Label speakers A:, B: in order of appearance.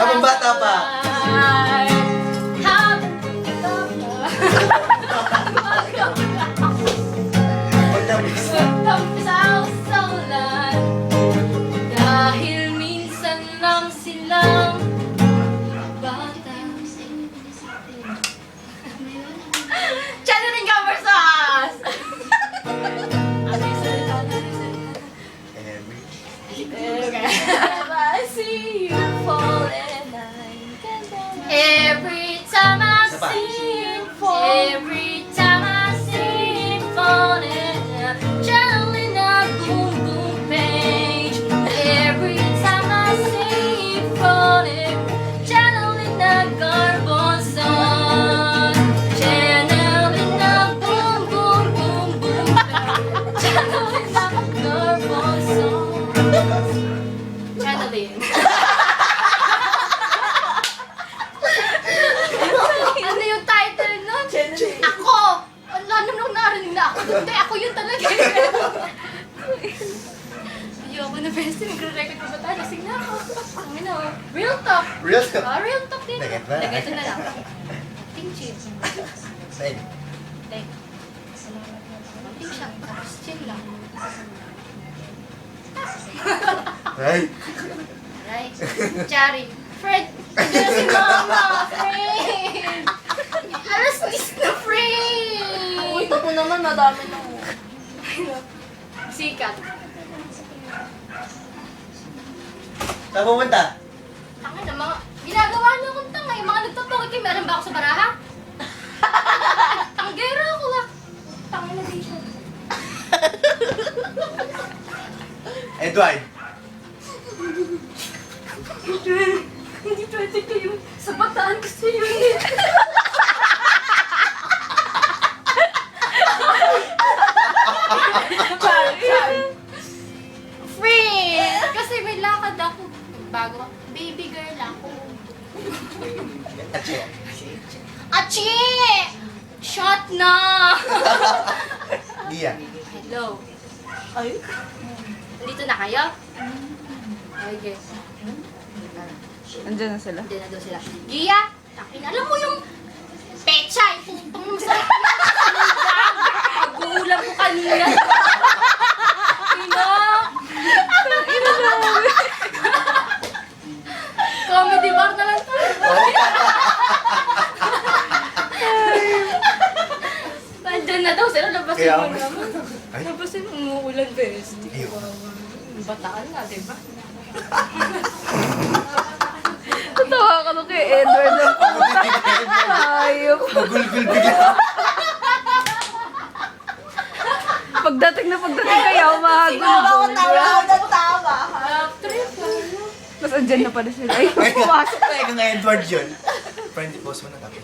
A: Habang bata pa.
B: Pagtamsaw-sawlan dahil minsan lang silang bata. Channeling Conversas! Ano yung salita? I see you fall and every time I see you fall, every time I see you fall, channeling a boom boom page. Every time I see you fall, channeling a Garbon song, channeling a boom boom boom boom page, channeling a Garbon song. Channeling. Ano yung title nun? Ako! Wala naman narinig na ako. Hindi, ako yun talaga. Ayoko na best. Nagre-record pa ba tayo? Lasing na ako. Ang ina, oh. Real talk.
A: Real talk.
B: Real talk din.
A: Dagat ba?
B: Dagat na lang. Ting chill.
A: Sa'yo.
B: Ting. Ting siya. Tapos chill lang.
A: Right?
B: Right? Chari. Fred! Nandiyan si Mama! Fred! Alas 10 na, Fred!
C: Punta ko naman, madami na mo.
B: Sikat.
A: Saan pumunta?
B: Tanga na mga... Ginagawa niyo akong tanga. Yung mga nagtutungit kayo. Meron ba ako sa baraha? Tanggera ako ah. Tanga na dito.
A: Edward.
B: Hindi pwede kayo. Sa bataan kasi yun eh. Friend! Kasi may lakad ako. Bago ako. Baby girl ako.
A: Ache.
B: Achi! Shot na!
A: Gia.
B: Hello.
C: Ay?
B: Nandito na kayo? Okay.
C: Andiyan na sila.
B: Hindi na daw sila. Gia! Takin, alam mo yung pechay! Pupang mo sa pag-uulam ko kanina. Ino! Comedy bar na lang tayo. Nandyan na daw sila. Labasin
A: Kaya
B: mo
A: ako-
B: naman.
A: Ay.
B: Labasin mo. Umuulan, best.
A: Ayoko.
B: Bataan na, diba?
C: Tatawa ka nung kay Edward ng pumunta. Ayop.
A: Magulgul bigla.
C: Pagdating kayo, mahagul.
B: ng tama. Trip.
C: Mas andyan na pala sila. Ay,
A: Ay,
C: pumasok.
A: Teka nga Edward yun. Friend, post mo na tapos.